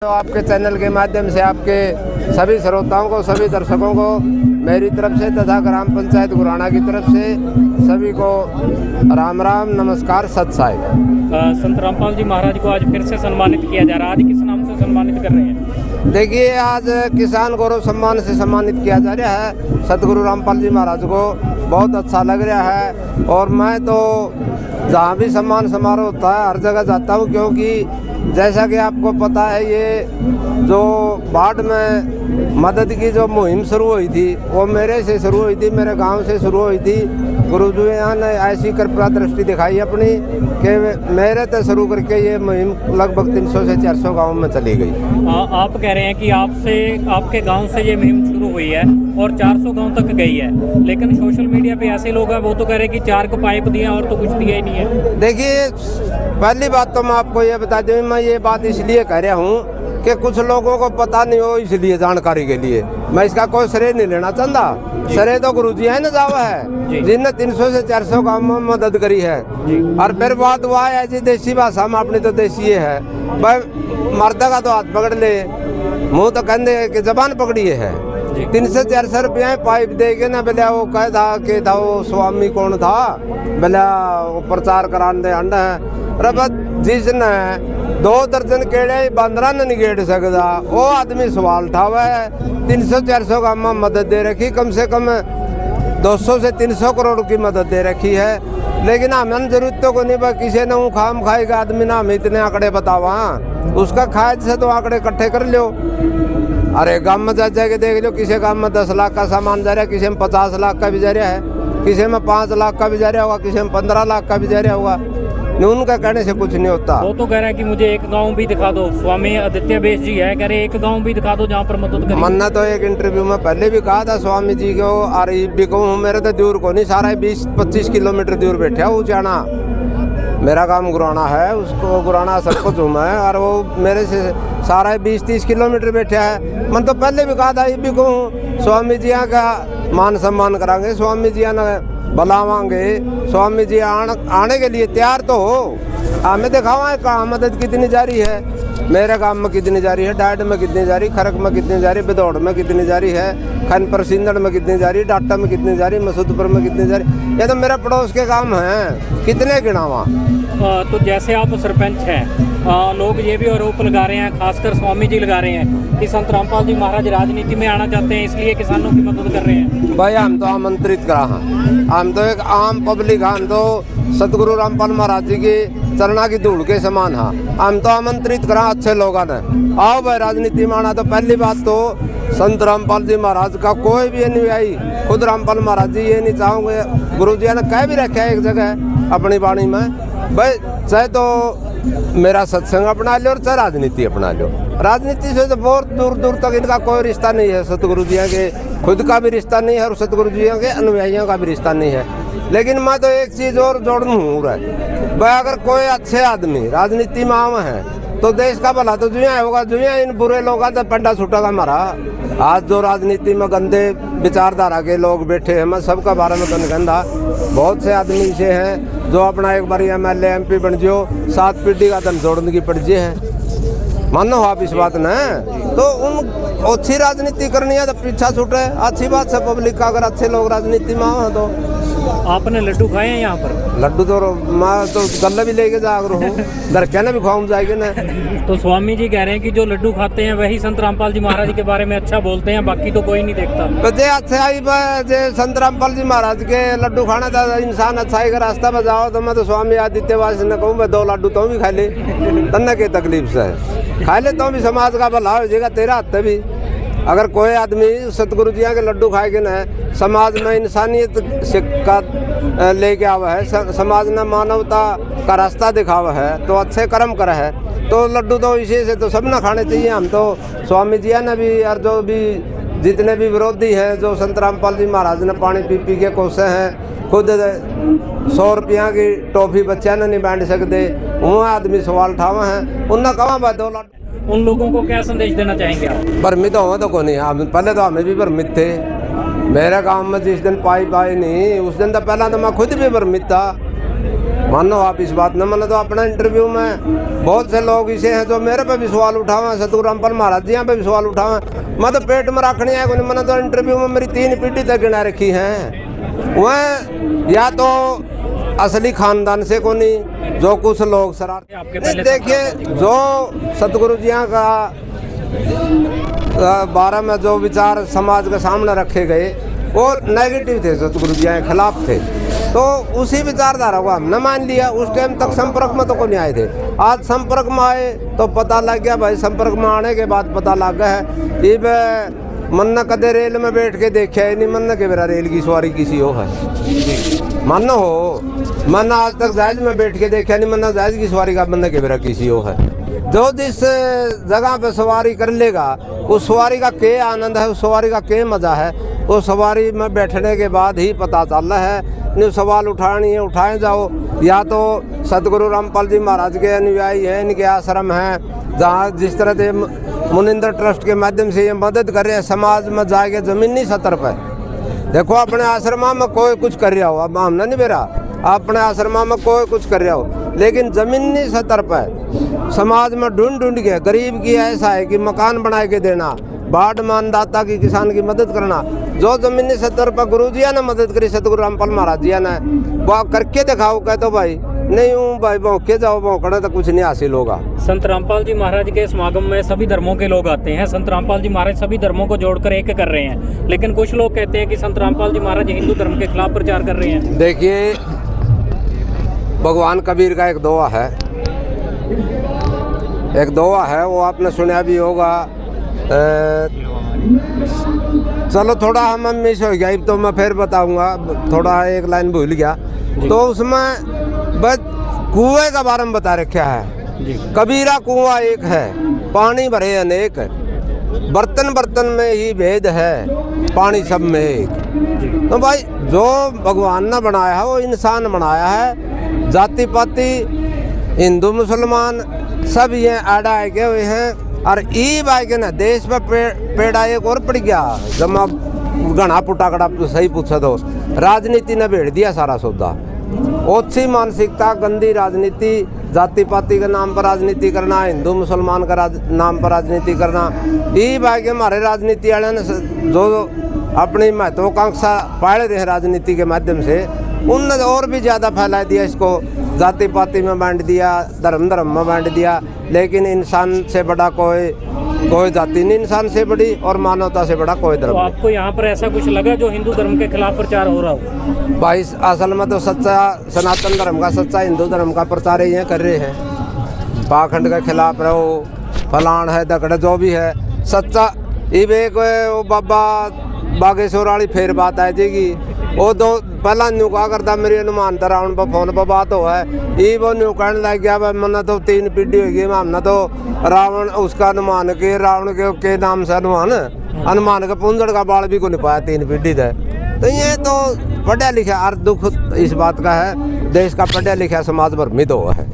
तो आपके चैनल के माध्यम से आपके सभी श्रोताओं को, सभी दर्शकों को मेरी तरफ से तथा ग्राम पंचायत गुराना की तरफ से सभी को राम राम, नमस्कार, सत साई। संत रामपाल जी महाराज को आज फिर से सम्मानित किया जा रहा है। आज किस नाम से सम्मानित कर रहे हैं? देखिए, आज किसान गौरव सम्मान से सम्मानित किया जा रहा है सतगुरु रामपाल जी महाराज को। बहुत अच्छा लग रहा है और मैं तो जहाँ भी सम्मान समारोह होता है हर जगह जाता हूँ, क्योंकि जैसा कि आपको पता है ये जो बाढ़ में मदद की जो मुहिम शुरू हुई थी वो मेरे से शुरू हुई थी, मेरे गांव से शुरू हुई थी। गुरुजी ने ऐसी कृपा दृष्टि दिखाई अपनी कि मेरे से शुरू करके ये मुहिम लगभग 300 से 400 गाँव में चली गई। आप कह रहे हैं कि आपके गांव से ये मुहिम शुरू हुई है और 400 गांव तक गई है, लेकिन सोशल मीडिया पे ऐसे लोग हैं वो तो कह रहे हैं कि 4 को पाइप दिया और तो कुछ दिया ही नहीं है। देखिए, पहली बात तो मैं आपको ये बता दूं, मैं ये बात इसलिए कह रहा हूँ कि कुछ लोगों को पता नहीं हो, इसलिए जानकारी के लिए मैं इसका कोई श्रेय नहीं लेना चाहता। श्रेय तो गुरुजी है ना जावा है जिनने 300 से 400 गाँव में मदद करी है। और फिर बात हुआ है ऐसी देसी भाषा में, अपनी तो देसी है भाई, मर्दा का तो हाथ पकड़ ले, मुँह तो कहते कि जबान पकड़ी है। 300 से 400 रुपया पाइप दे के ना बोले वो कह था कि था वो स्वामी कौन था बोला वो प्रचार कराने दे अंडा है जिसने 2 दर्जन केड़े बंदरा ने नहीं गेड़ सकता वो आदमी सवाल उठावा है। 300-400 गाँव में मदद दे रखी, कम से कम 200 से 300 करोड़ की मदद दे रखी है। लेकिन हमें जरूरत तो को नहीं भाई, किसी ने खाम खाएगा आदमी ना, हम इतने आंकड़े बतावा उसका खाए से तो आंकड़े इकट्ठे कर लो। अरे गाँव में जा के देख लो, किसी गाँव में 10 लाख का सामान जा रहा है, किसी में 50 लाख का भी जा रहा है, किसी में 5 लाख का भी जा रहा होगा, किसी में 15 लाख का भी जा रहा होगा। उनका कहने से कुछ नहीं होता। वो तो कह रहा है कि मुझे एक गांव भी दिखा दो। स्वामी आदित्य बेस जी है, कह रहे एक गांव भी दिखा दो जहाँ पर मदद करें। मन्ना तो एक इंटरव्यू में पहले भी कहा था स्वामी जी को, अरे भी कहूँ मेरे तो दूर को नहीं, सारा 20-25 किलोमीटर दूर बैठे हो जाना। मेरा काम गुराना है, उसको गुराना सब कुछ हूँ मैं, और वो मेरे से सारा 20-30 किलोमीटर बैठा है। मैं तो पहले भी कहा था, ये भी कहूँ स्वामी जी का मान सम्मान करांगे, स्वामी जी ने बुलावांगे, स्वामी जी आने के लिए तैयार तो हो। हमें दिखावा कहाँ मदद कितनी जारी है, मेरे गांव में कितनी जारी है, डाइट में कितनी जारी, खरक में कितनी जारी, बिदौड़ में कितनी जारी है, खनपुर सिंदड़ में कितनी जारी, डाटा में कितनी जारी, मसूदपुर में कितनी जारी। ये तो मेरे पड़ोस के काम हैं, कितने गिनावा। तो जैसे आप सरपंच हैं, लोग ये भी आरोप लगा रहे हैं, खासकर स्वामी जी लगा रहे हैं कि संत रामपाल जी महाराज राजनीति में आना चाहते हैं, इसलिए किसानों की मदद कर रहे हैं। भाई हम तो आमंत्रित करा, हम तो एक आम पब्लिक, हम तो सतगुरु रामपाल महाराज जी की चरणा की धूल के समान हाँ, हम तो आमंत्रित करा अच्छे लोगों ने, आओ भाई राजनीति में आना। तो पहली बात तो संत रामपाल जी महाराज का कोई भी अनुयायी, खुद रामपाल महाराज जी ये नहीं चाहोगे, गुरु जी ने कह भी रखा है एक जगह अपनी वाणी में, भाई चाहे तो मेरा सत्संग अपना लो और चाहे राजनीति अपना लो। राजनीति से तो बहुत दूर दूर तक इनका कोई रिश्ता नहीं है, सतगुरु जी के खुद का भी रिश्ता नहीं है और सतगुरु जी के अनुयायियों का भी रिश्ता नहीं है। लेकिन मैं तो एक चीज़ और जोड़ूँ भाई, अगर कोई अच्छे आदमी राजनीति में आम है तो देश का भला तो जुआ होगा, जुआ इन बुरे लोगों का पंडा छूटेगा हमारा। आज जो राजनीति में गंदे विचारधारा के लोग बैठे हैं, मैं सबका बारे में तो नहीं कहता, बहुत से आदमी ऐसे हैं जो अपना एक बार MLA MP बन जियो, 7 पीढ़ी का धन जोड़ने की पड़ है, मानो आप इस बात न, तो उन अच्छी राजनीति करनी है तो पीछा छूटे। अच्छी बात है पब्लिक का, अगर अच्छे लोग राजनीति में आओ तो। आपने लड्डू खाए हैं यहाँ पर? लड्डू तो मैं तो गले भी लेके जा रहा हूँ, घर कहने भी खाऊं जाएगी ना। तो स्वामी जी कह रहे हैं कि जो लड्डू खाते हैं वही संत रामपाल जी महाराज के बारे में अच्छा बोलते हैं, बाकी तो कोई नहीं देखता। तो जे अच्छा ही जे संत रामपाल जी महाराज के लड्डू खाना था, इंसान अच्छाई का रास्ता बजाओ, तो मैं तो स्वामी आदित्य ने कहूँ मैं 2 लड्डू तो भी खा ले, तन्ने की तकलीफ से खा ले तो भी समाज का भला हो जाएगा तेरा हाथ भी। अगर कोई आदमी सतगुरु जी के लड्डू खाएगा न, समाज में इंसानियत का लेके आवा है, समाज ने मानवता का रास्ता दिखावा है, तो अच्छे कर्म करे है, तो लड्डू तो इसी से तो सब ना खाने चाहिए। हम तो स्वामी जी ने भी और जो भी जितने भी विरोधी हैं, जो संत रामपाल जी महाराज ने पानी पी पी के कोसे हैं, खुद 100 रुपया की टॉफी बच्चा ने नहीं बांट सकते, वो आदमी सवाल उठावा है, उनने कहा भाई 2 लाख। उन लोगों को क्या संदेश देना चाहेंगे आप? भ्रमित हो तो कौन नहीं, पहले तो हमें भी भ्रमित थे। मेरे गांव में जिस दिन पाइप आई नहीं, उस दिन तो पहला तो मैं खुद भी भ्रमित था। मानो आप इस बात न मानो तो अपना इंटरव्यू में बहुत से लोग इसे हैं जो मेरे पे भी सवाल उठावे, सतगुरु रामपाल महाराज जी पे भी सवाल उठावे। मैं तो पेट में रखनी है कोई, मैंने तो इंटरव्यू में मेरी 3 पीढ़ी तक गिना रखी हैं। वह या तो असली खानदान से को नहीं, जो कुछ लोग शरारत। देखिए जो सतगुरु जी का बारे में जो विचार समाज के सामने रखे गए वो नेगेटिव थे, सतगुरु जी के खिलाफ थे, तो उसी विचारधारा को हमने मान लिया। उस टाइम तक संपर्क में तो को नहीं आए थे, आज संपर्क में आए तो पता लग गया भाई। संपर्क में आने के बाद पता लग गया है ये मन न कदे रेल में बैठ के देखा है नहीं, मन न के मेरा रेल की सवारी किसी हो है, मन हो मन आज तक जहाज में बैठ के देखा नहीं, मन जहाज की सवारी का मन के मेरा किसी हो है। जो जिस जगह पे सवारी कर लेगा उस सवारी का क्या आनंद है, उस सवारी का क्या मजा है, वो सवारी में बैठने के बाद ही पता चल रहा है। नहीं सवाल उठानी है उठाए जाओ, या तो सतगुरु रामपाल जी महाराज के अनुयायी हैं, इनके आश्रम हैं, जहाँ जिस तरह से मुनिंदर ट्रस्ट के माध्यम से ये मदद कर रहे हैं समाज में जाके जमीनी सतर पर। देखो अपने आश्रमा में कोई कुछ कर रहा हो, अब हमने नहीं बेरा अपने आश्रमा में कोई कुछ कर रहा हो, लेकिन जमीनी सतर पर समाज में ढूंढ ढूंढ के गरीब की ऐसा है कि मकान बना के देना, बाढ़ में अन्नदाता की किसान की मदद करना, जो जमीनी सतर पर गुरु जी ने मदद करी सतगुरु रामपाल महाराज जी ने, वो करके दिखाओ। कह तो भाई नहीं हूँ भाई भौंके जाओ, भौंकने तो कुछ नहीं हासिल होगा। संत रामपाल जी महाराज के समागम में सभी धर्मों के लोग आते हैं। संत रामपाल जी महाराज सभी धर्मों को जोड़कर एक कर रहे हैं, लेकिन कुछ लोग कहते हैं कि संत रामपाल जी महाराज हिंदू धर्म के खिलाफ प्रचार कर रहे हैं। देखिए भगवान कबीर का एक दोहा है, वो आपने सुना भी होगा। चलो थोड़ा हम मिस हो गया तो मैं फिर बताऊंगा, थोड़ा एक लाइन भूल गया। तो उसमें बस कुएं का बारे में बता रखा है, कबीरा कुआं एक है, पानी भरे अनेक, बर्तन बर्तन में ही भेद है, पानी सब में एक। तो भाई जो भगवान ने बनाया है वो इंसान बनाया है, जाति पाति हिंदू मुसलमान सब ये आड़ा आए हुए हैं। और ई बाई के ना देश में पेड़ा एक और पड़ गया, जब आप घना पुटाकड़ा सही पूछा तो राजनीति ने भेड़ दिया सारा सौदा। ओछी मानसिकता, गंदी राजनीति, जाति पाति के नाम पर राजनीति करना, हिंदू मुसलमान का नाम पर राजनीति करना। ई बाई के हमारे राजनीति वाले ने जो अपनी महत्वाकांक्षा पाल रहे हैं राजनीति के माध्यम से, उनने और भी ज़्यादा फैला दिया इसको, जाति पाति में बांट दिया, धर्म धर्म में बांट दिया। लेकिन इंसान से बड़ा कोई जाति नहीं, इंसान से बड़ी और मानवता से बड़ा कोई धर्म। तो आपको यहाँ पर ऐसा कुछ लगा जो हिंदू धर्म के खिलाफ प्रचार हो रहा हो? भाई असल में तो सच्चा सनातन धर्म का, सच्चा हिंदू धर्म का प्रचार ये कर रहे हैं। पाखंड के खिलाफ रहो, फलान है दकड़ जो भी है सच्चा। एक वो बाबा बागेश्वर वाली फिर बात आ जाएगी, वो दो पहला न्यू कहा करता मेरी अनुमान रावण पर फोन पर बात हो है, ये वो न्यू कहने लग गया भाई मैंने तो 3 पीढ़ी होगी, हमने तो रावण उसका अनुमान के रावण के नाम से अनुमान के पुंजड़ का बाल भी को नहीं पाया 3 पीढ़ी थे। तो ये तो पढ़ा लिखा, और दुख इस बात का है देश का पढ़ा लिखा समाज भ्रमित हुआ है।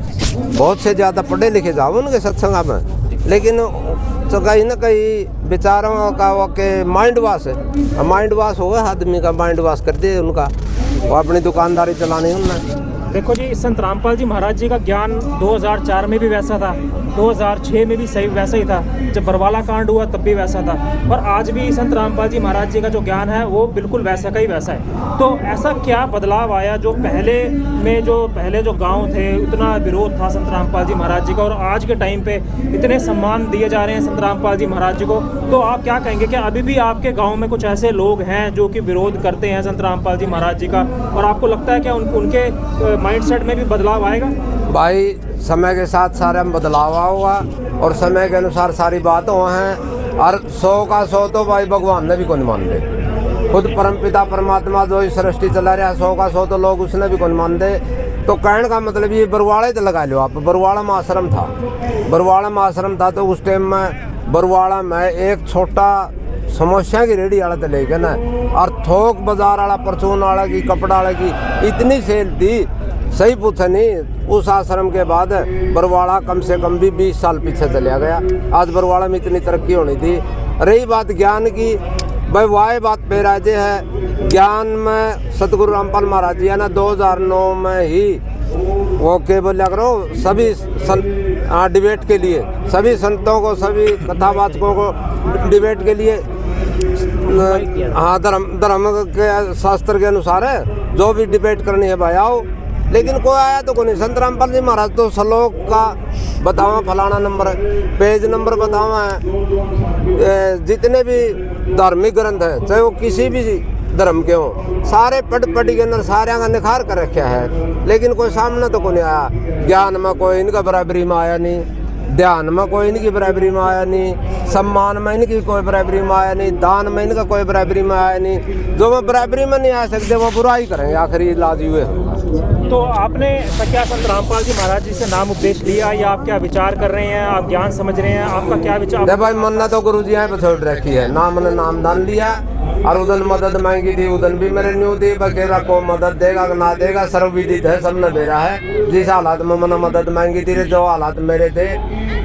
बहुत से ज़्यादा पढ़े लिखे जाओ उनके सत्संग में, लेकिन तो कहीं ना कहीं बेचारों का वो के माइंड वाश हो गया, आदमी का माइंड वाश कर दिए उनका, वो अपनी दुकानदारी चलानी उनने। देखो जी, संत रामपाल जी महाराज जी का ज्ञान 2004 में भी वैसा था, 2006 में भी सही वैसा ही था, जब बरवाला कांड हुआ तब भी वैसा था, और आज भी संत रामपाल जी महाराज जी का जो ज्ञान है वो बिल्कुल वैसा का ही वैसा है। तो ऐसा क्या बदलाव आया जो पहले जो गांव थे इतना विरोध था संत रामपाल जी महाराज जी का, और आज के टाइम पे इतने सम्मान दिए जा रहे हैं संत रामपाल जी महाराज जी को, तो आप क्या कहेंगे? क्या अभी भी आपके गाँव में कुछ ऐसे लोग हैं जो कि विरोध करते हैं संत रामपाल जी महाराज जी का, और आपको लगता है क्या उनके माइंडसेट में भी बदलाव आएगा? भाई समय के साथ सारे में बदलाव होगा और समय के अनुसार सारी बातें हैं, और 100 का 100 तो भाई भगवान ने भी कौन मान दे, खुद परमपिता परमात्मा जो इस सृष्टि चला रहा है 100 का 100 तो लोग उसने भी कौन मान दे। तो कहने का मतलब ये बरवाड़े तो लगा लो आप, बरवाड़ा में आश्रम था तो उस टाइम में बरवाड़ा में एक छोटा समस्या की रेडी वाला तो लेके ना, और थोक बाजार वाला, परचून वाला की, कपड़ा वाला की इतनी सेल थी, सही पूछा नहीं। उस आश्रम के बाद बरवाड़ा कम से कम भी 20 साल पीछे चला गया। आज बरवाड़ा में इतनी तरक्की होनी थी। रही बात ज्ञान की, भाई वाह बात बेराजे है ज्ञान में। सतगुरु रामपाल महाराज जी ने 2009 में ही वो के बोला करो सभी डिबेट के लिए, सभी संतों को, सभी कथावाचकों को डिबेट के लिए, हाँ धर्म के शास्त्र के अनुसार है, जो भी डिबेट करनी है भाई आओ। लेकिन कोई आया तो कोई नहीं। संत रामपाल जी महाराज तो श्लोक का बतावा, फलाना नंबर पेज नंबर बतावा है। जितने भी धार्मिक ग्रंथ है, चाहे वो किसी भी धर्म के हो, सारे पढ़ के अंदर सारे का निखार कर रखा है। लेकिन कोई सामने तो कोई नहीं आया। ज्ञान में कोई इनका बराबरी में आया नहीं, ध्यान में कोई इनकी बराबरी में आया नहीं, सम्मान में इनकी कोई बराबरी में आया नहीं, दान में इनका कोई बराबरी में आया नहीं। जो वो बराबरी में नहीं आ सकते वो बुराई करेंगे, आखिरी इलाज हुए। तो आपने क्या संत रामपाल जी महाराज जी से नाम उपदेश लिया, या आप क्या विचार कर रहे हैं, आप ज्ञान समझ रहे हैं, आपका क्या विचार? भाई मन्ना तो गुरु जी यहाँ पे छोड़ रखी है ना, मैंने नामदान लिया और उधर मदद मांगी थी, उधर भी मेरे न्यू दी बकेरा को मदद देगा कि ना देगा सर्वविदित है, सबने मेरा है। जिस हालात में मैंने मदद मांगी थी, जो हालात मेरे थे,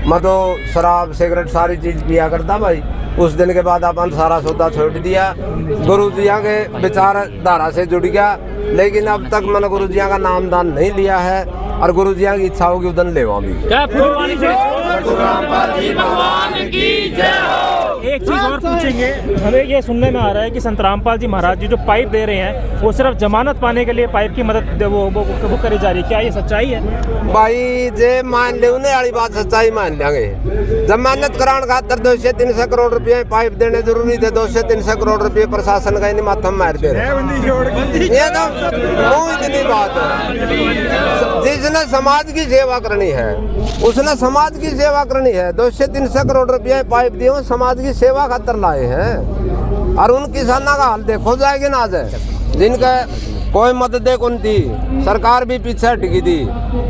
मैं तो शराब सिगरेट सारी चीज पिया करता भाई। उस दिन के बाद अपन सारा सौदा छोड़ दिया, गुरु जी के विचार धारा से जुड़ गया। लेकिन अब तक मैंने गुरु जी का नामदान नहीं लिया है, और गुरु जी की इच्छा होगी उधर लेवा भी। एक चीज और पूछेंगे, हमें ये सुनने में आ रहा है कि संत रामपाल जी महाराज जी जो पाइप दे रहे हैं वो सिर्फ जमानत पाने के लिए पाइप की मदद वो करी जा रही है, क्या ये सच्चाई है? भाई जे मान ले उन्हें वाली बात सच्चाई मान लेंगे। जमानत कराने खातर 200-300 करोड़ रुपए पाइप देने जरूरी थे। 200-300 करोड़ रुपए प्रशासन का माथा मार दे रहे। ये तो इतनी बात है। जिसने समाज की सेवा करनी है उसने समाज की सेवा करनी है। 200-300 करोड़ रुपए पाइप दिए समाज की सेवा खातर लाए हैं। और उन किसानों का हाल देखो जाएगी ना, आज जिनका कोई मदद दे कौन थी, सरकार भी पीछे हटकी थी।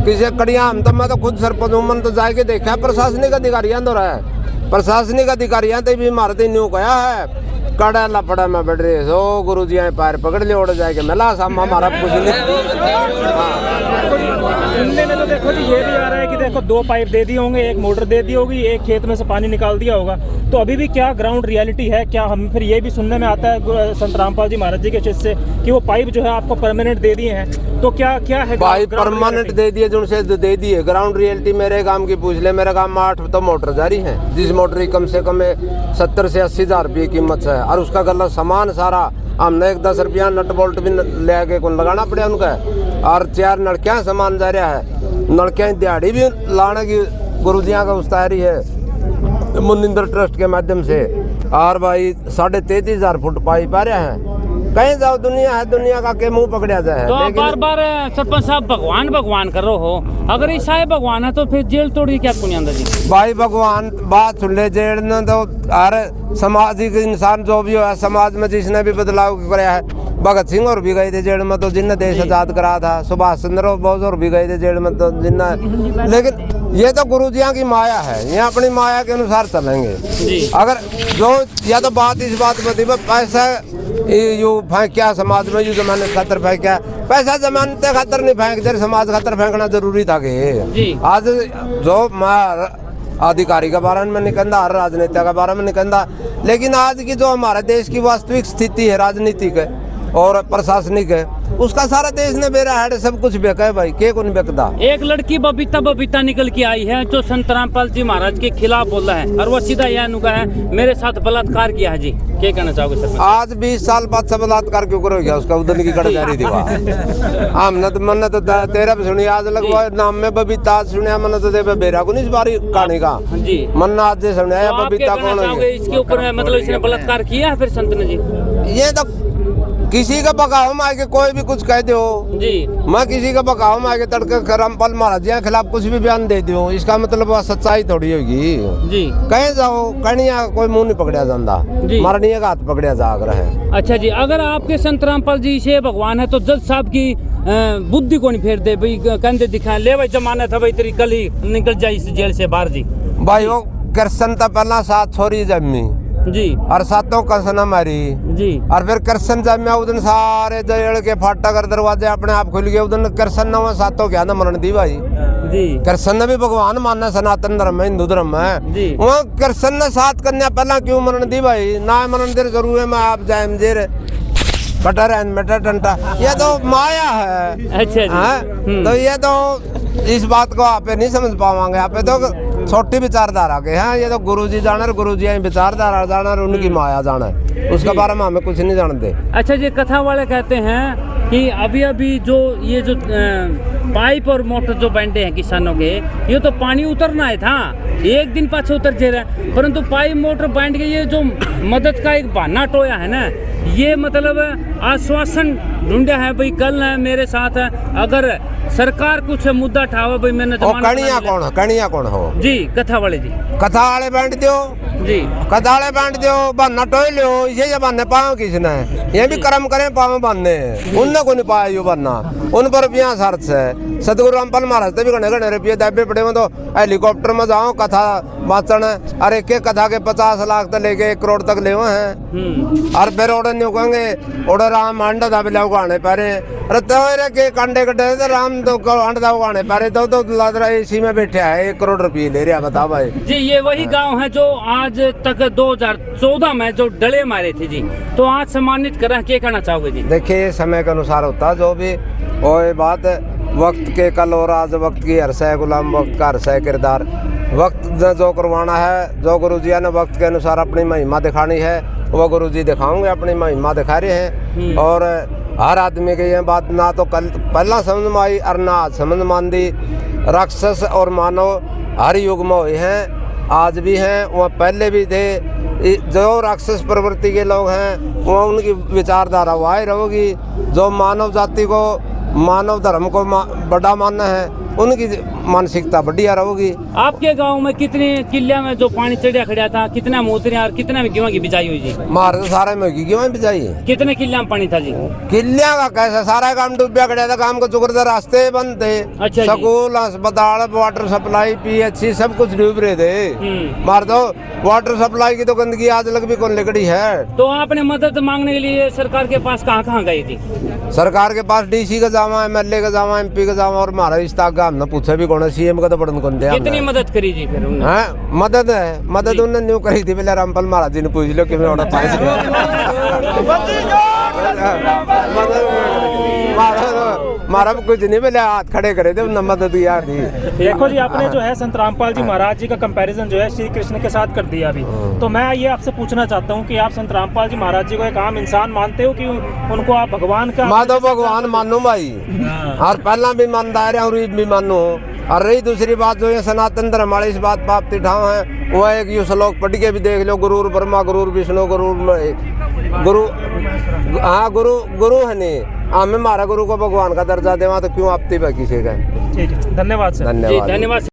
किसी कड़िया हम तो मैं तो खुद सरपंच हूँ, मन तो जाके देखा प्रशासनिक अधिकारियों तो रहा है। प्रशासनिक अधिकारियों तो भी मारते न्यू कहा है कड़ा लफड़ा में बैठ रहे हो, गुरु जी पैर पकड़ ले उड़ जाएगा मेला सामा हमारा कुछ नहीं। सुनने में तो देखो जी ये भी आ रहा है कि देखो 2 पाइप दे दिए होंगे, एक मोटर दे दी होगी, एक खेत में से पानी निकाल दिया होगा। तो अभी भी क्या ग्राउंड रियलिटी है? क्या हम फिर ये भी सुनने में आता है संत रामपाल जी महाराज जी के चित से कि वो पाइप जो है आपको परमानेंट दे दिए हैं, तो क्या है भाई परमानेंट दे दिए जो उनसे दे दिए। ग्राउंड रियलिटी मेरे गांव की पूछ ले, मेरे गांव में 8 तो मोटर जारी है, जिस मोटर की कम से कम 70 से 80 हजार रुपये कीमत है। और उसका गला सामान सारा हमने 10 रुपया नट बोल्ट भी ले के कौन लगाना पड़े उनका। और 4 नलकियाँ सामान जा रहा है, नलकियाँ दिहाड़ी भी लाने की गुरुजियाँ का उस्तारी है मुनिंदर ट्रस्ट के माध्यम से। और भाई 33,500 फुट पाइप आ रहा है। कहीं जाओ दुनिया है, दुनिया का के मुंह पकड़ा जाए। तो आप बार बार सरपंच साहब भगवान भगवान कर रहे हो, अगर ईसाई भगवान है तो फिर जेल तोड़ी क्या पुण्य जी? भाई भगवान बात सुन ले, जेल ने तो हर सामाजिक इंसान जो भी हो समाज में जिसने भी बदलाव कराया है। भगत सिंह और भी गए थे जेल में, तो जिनने देश आजाद करा था। सुभाष चंद्र बोस और भी गए थे जेल में, तो जिनने। लेकिन ये तो गुरुजियाँ की माया है, ये अपनी माया के अनुसार चलेंगे। अगर जो या तो बात इस बात में थी पैसा यू फेंक क्या समाज में, यू जमानत खातर फेंक क्या पैसा, जमानत खातर नहीं फेंक दे, समाज खातर फेंकना जरूरी था कि आज जो अधिकारी के बारे में नहीं कहता, हर राजनेता के बारे में नहीं कहता। लेकिन आज की जो हमारे देश की वास्तविक स्थिति है राजनीतिक है और प्रशासनिक है, उसका सारा देश ने बेरा है, सब कुछ बेका है भाई, के कौन बेकदा। एक लड़की बबीता निकल के आई है जो संत रामपाल जी महाराज के खिलाफ बोला है, और वो सीधा यह नुका है मेरे साथ बलात्कार किया है जी। क्या कहना चाहोगे सर? आज 20 साल बाद से बलात्कार क्यों करो गया, उसका उधर की कड़ जारी थी हमने तो मन तो तेरा भी सुनी, आज लगभग नाम में बबीता सुनिया, मन तो तेरे बेरा को नहीं बारी कहानी का जी मन आज से सुनिया बबीता कौन है इसके ऊपर, मतलब इसने बलात्कार किया है फिर संत ने जी? ये तो किसी का बगाव में आके कोई भी कुछ कह दो जी, मैं किसी का बगाव में आके तड़के रामपाल महाराज जी के खिलाफ कुछ भी बयान दे दूं, इसका मतलब सच्चाई थोड़ी होगी जी। कहीं जाओ कहीं कोई मुंह नहीं पकड़ा जाता, मरनी का हाथ पकड़ा जाग रहा है। अच्छा जी, अगर आपके संत रामपाल जी से भगवान है तो जज साहब की बुद्धि को नहीं फेर दे भाई, कंधे दिखाए ले भाई जमानत है भाई तेरी, कल ही निकल जाए इस जेल से बाहर जी। भाई वो कृष्ण तो पहला 7 छोरी जमी जी, और 7 कसना मारी जी, और फिर कृष्ण जम्या उदन सारे जेल के फाटक कर दरवाजे अपने आप खुल गए। उदन कृष्ण ने 7 क्या ना मरण दी भाई जी। कृष्ण ने भी भगवान मानना, सनातन धर्म है, हिंदू धर्म है। वहाँ कृष्ण ने 7 कन्या पहला क्यों मरण दी भाई, ना मरण देर जरूर है मैं आप जाए जेर कटर एंड मेटर टंटा, ये तो माया है। अच्छा जी। हाँ? तो ये तो इस बात को आप नहीं समझ पावांगे, आप तो छोटी विचारधारा के हैं। ये तो गुरुजी जाना, गुरुजी विचारधारा जाना, उनकी माया जाना, उसके बारे में हमें कुछ नहीं जानते। अच्छा जी, कथा वाले कहते हैं कि अभी अभी जो ये जो पाइप और मोटर जो बांटे हैं किसानों के, ये तो पानी उतरना है था, एक दिन पाछे उतर जे रहा है, परंतु पाइप मोटर बांट के ये जो मदद का एक बहाना टोया है ना, ये मतलब आश्वासन ढूंढा है भाई कल है मेरे साथ है, अगर सरकार कुछ मुद्दा उठावे भाई मैंने कणिया कौन हो जी, कथा वाले जी, कथा वाले बांट दो जी, कथा वाले बांट दो, बहाना टोय लो, इसे बहाने पाओ किसने, ये भी कर्म करें पाओ बहाने, उनने को नहीं पाया यो बहाना, उन पर भी शर्त है। सतगुरु रामपाल महाराज भी घने घने रुपये दबे पड़े में, तो हेलीकॉप्टर में जाओ कथा वाचन, अरे के कथा के 50 लाख तक लेके 1 करोड़ तक ले हैं, और फिर ऑर्डर नहीं कहेंगे ऑर्डर राम अंडा दबे लो गाने पारे, अरे तो के कंडे कटे तो राम तो अंडा गाने पारे, तो लादरा इसी में बैठे है 1 करोड़ रुपये ले रहा, बताओ भाई जी। ये वही गांव है जो आज तक 2014 में जो डले मारे थे जी, तो आज सम्मानित करा, क्या कहना चाहोगे जी? देखिए समय के अनुसार होता जो भी वो ये बात, वक्त के कल और आज, वक्त की हर्ष है गुलाम, वक्त का हर्ष है किरदार, वक्त ने जो करवाना है, जो गुरुजी ने वक्त के अनुसार अपनी महिमा दिखानी है, वो गुरुजी दिखाओगे, अपनी महिमा दिखा रहे हैं। और हर आदमी की ये बात ना तो कल पहला समझ में आई और ना आज समझ मान दी, राक्षस और मानव हर युग में हुए हैं, आज भी हैं, वो पहले भी थे। जो राक्षस प्रवृत्ति के लोग हैं वो उनकी विचारधारा वही रहेगी, जो मानव जाति को मानव धर्म को बड़ा मानना है उनकी मानसिकता बढ़िया रहेगी। आपके गांव में कितने किले में जो पानी चढ़िया खड़ा था, कितना मोतरियां और कितना में गेहूं की बिजाई हुई जी? मार तो सारे में गेहूं बिजाई है। कितने किले में पानी था जी? किलिया का कैसा सारा काम डूबया खड़ा था, काम को चुकर रास्ते बंद थे, अच्छा जी। स्कूल अस्पताल वाटर सप्लाई PHC सब कुछ डूब रहे थे। मार दो वाटर सप्लाई की तो गंदगी आज लग भी कौन लिकड़ी है। तो आपने मदद मांगने के लिए सरकार के पास कहाँ गई थी? सरकार के पास DC का जावा, MLA का जावा, MP का जावा, और हमारा रिश्ता का हमने पूछा भी कौन है, CM का तो बड़न कौन दिया। कितनी मदद करी जी फिर उन्होंने? हाँ मदद है, मदद उन्होंने न्यू करी थी, पहले रामपाल महाराज जी ने पूछ लो कि मैं ऑर्डर मारा कुछ नहीं, पहले हाथ खड़े करे थे, उन्होंने मदद किया थी। देखो जी, आपने जो है संत रामपाल जी महाराज जी का कंपैरिजन जो है श्री कृष्ण के साथ कर दिया अभी, तो मैं ये आपसे पूछना चाहता हूँ कि आप संत रामपाल जी महाराज जी को एक आम इंसान मानते हो कि उनको आप भगवान का? मैं तो भगवान मानू भाई, और पहला भी मानता है और भी मानू। और रही दूसरी बात, जो ये सनातन धर्म वाले इस बात पापती ठाव है, वो एक यू श्लोक पढ़ के भी देख लो, गुरुर ब्रह्मा गुरुर विष्णु गुरु, हाँ गुरु है नहीं, हमें हमारा गुरु को भगवान का दर्जा देवा, तो क्यों आपती बाकी से? ठीक है, धन्यवाद सर। धन्यवाद। धन्यवाद।